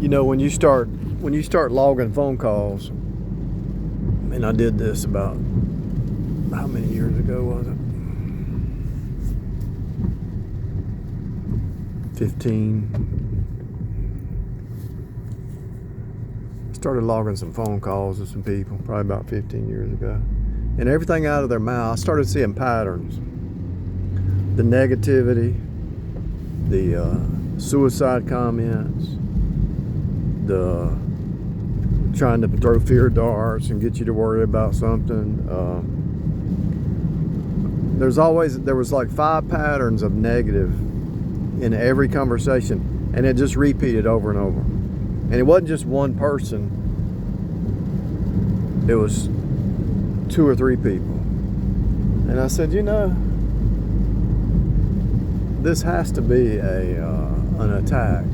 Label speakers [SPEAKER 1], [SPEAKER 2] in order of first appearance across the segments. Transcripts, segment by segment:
[SPEAKER 1] You know, when you start logging phone calls, and I did this about, how many years ago was it? 15. Started logging some phone calls with some people probably about 15 years ago, and everything out of their mouth, I started seeing patterns. The negativity, the suicide comments, the trying to throw fear darts and get you to worry about something. There was like 5 patterns of negative in every conversation, and it just repeated over and over. And it wasn't just one person, it was 2 or 3 people. And I said, you know, this has to be an attack.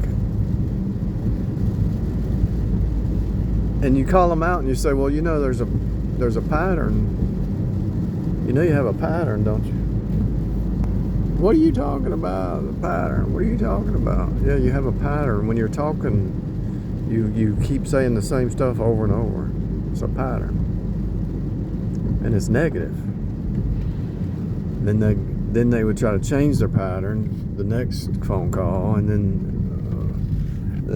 [SPEAKER 1] And you call them out and you say, well, you know, there's a pattern. You know you have a pattern, don't you? What are you talking about? The pattern. What are you talking about? Yeah, you have a pattern. When you're talking, you keep saying the same stuff over and over. It's a pattern. And it's negative. Then they would try to change their pattern the next phone call, and then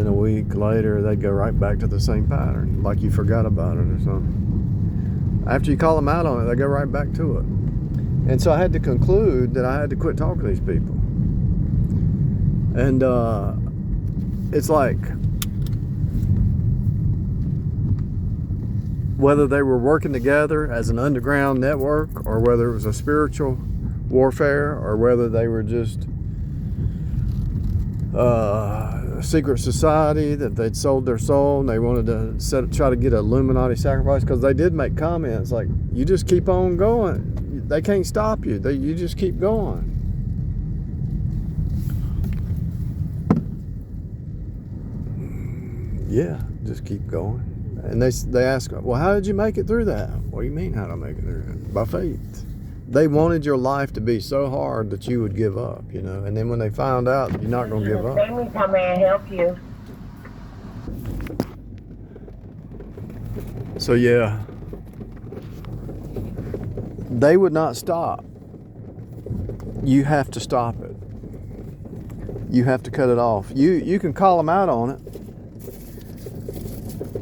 [SPEAKER 1] a week later they'd go right back to the same pattern, like you forgot about it or something. After you call them out on it, they go right back to it. And so I had to conclude that I had to quit talking to these people. And it's like, whether they were working together as an underground network, or whether it was a spiritual warfare, or whether they were just a secret society that they'd sold their soul and they wanted to try to get an Illuminati sacrifice, because they did make comments like, you just keep on going. They can't stop you. You just keep going. Yeah, just keep going. And they ask, well, how did you make it through that? What do you mean, how did I make it through that? By faith. They wanted your life to be so hard that you would give up, you know. And then when they found out you're not going to give up.
[SPEAKER 2] Let me come in and help you.
[SPEAKER 1] So yeah, they would not stop. You have to stop it. You have to cut it off. You can call them out on it.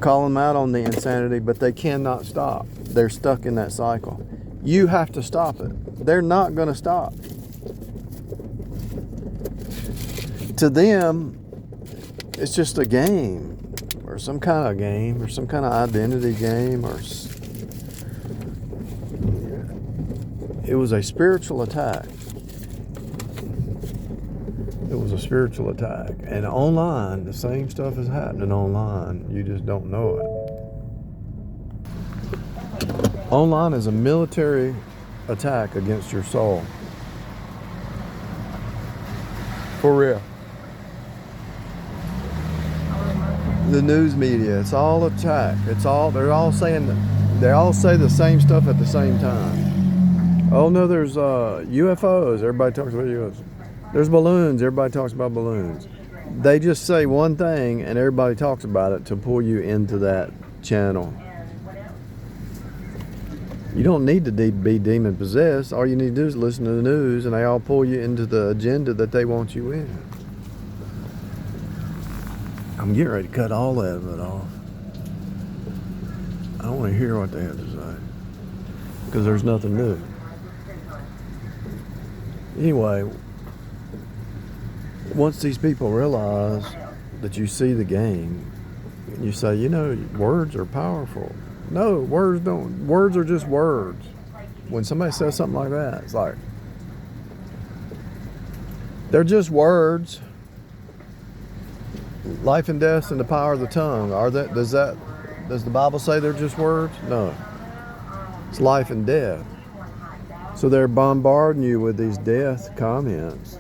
[SPEAKER 1] Call them out on the insanity, but they cannot stop. They're stuck in that cycle. You have to stop it. They're not going to stop. To them, it's just a game, or some kind of game, or some kind of identity game, or it was a spiritual attack. It was a spiritual attack. And online, the same stuff is happening online. You just don't know it. Online is a military attack against your soul. For real. The news media, it's all attack. They're all saying that. They all say the same stuff at the same time. Oh no, there's UFOs. Everybody talks about UFOs. There's balloons. Everybody talks about balloons. They just say one thing and everybody talks about it to pull you into that channel. You don't need to be demon possessed. All you need to do is listen to the news, and they all pull you into the agenda that they want you in. I'm getting ready to cut all of it off. I don't want to hear what they have to say, because there's nothing new. Anyway, once these people realize that you see the game, and you say, you know, words are powerful. No, words don't. Words are just words. When somebody says something like that, it's like, they're just words. Life and death in the power of the tongue. Does the Bible say they're just words? No. It's life and death. So they're bombarding you with these death comments.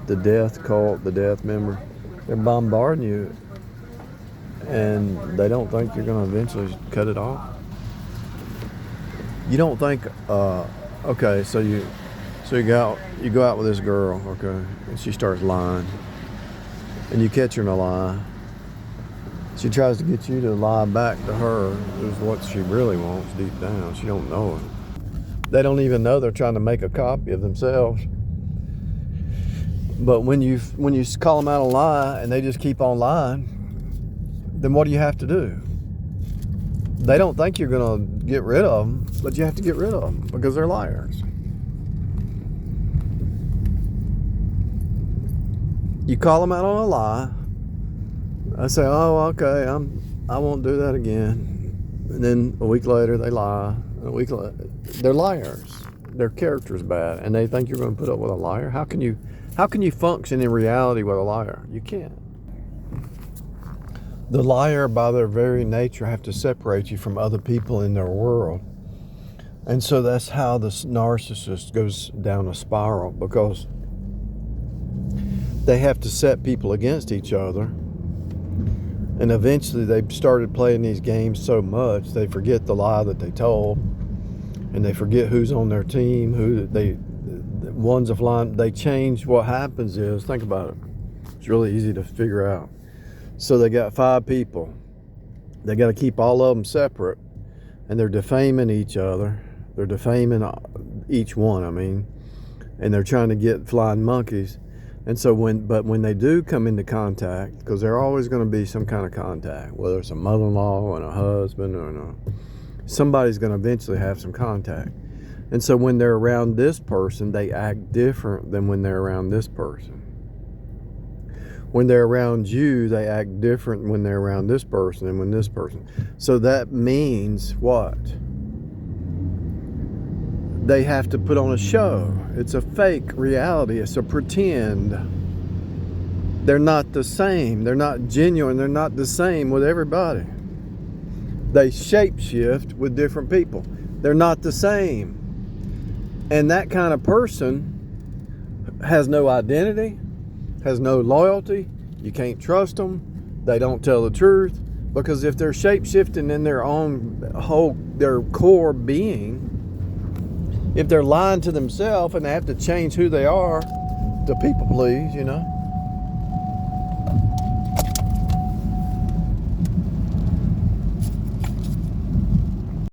[SPEAKER 1] The death cult, the death member. They're bombarding you, and they don't think you're going to eventually cut it off. You don't think, okay, so you go out with this girl, okay, and she starts lying, and you catch her in a lie, She tries to get you to lie back to her is what she really wants deep down. She don't know it. They don't even know they're trying to make a copy of themselves. But when you call them out a lie and they just keep on lying, then what do you have to do? They don't think you're going to get rid of them, but you have to get rid of them because they're liars. You call them out on a lie. I say, oh, okay, I won't do that again. And then a week later, they lie. And a week later, they're liars. Their character's bad, and they think you're going to put up with a liar. How can you function in reality with a liar? You can't. The liar, by their very nature, have to separate you from other people in their world. And so that's how the narcissist goes down a spiral, because they have to set people against each other. And eventually they've started playing these games so much, they forget the lie that they told. And they forget who's on their team, one's a flying. They change. What happens is, think about it. It's really easy to figure out. So they got 5 people. They got to keep all of them separate, and they're defaming each other. They're defaming each one. And they're trying to get flying monkeys. And so when they do come into contact, because they're always going to be some kind of contact, whether it's a mother-in-law and a husband or somebody's going to eventually have some contact. And so when they're around this person, they act different than when they're around this person. When they're around you, they act different when they're around this person and when this person. So that means what? They have to put on a show. It's a fake reality. It's a pretend. They're not the same. They're not genuine. They're not the same with everybody. They shapeshift with different people. They're not the same. And that kind of person has no identity, has no loyalty. You can't trust them. They don't tell the truth. Because if they're shapeshifting in their core being, if they're lying to themselves and they have to change who they are to people please,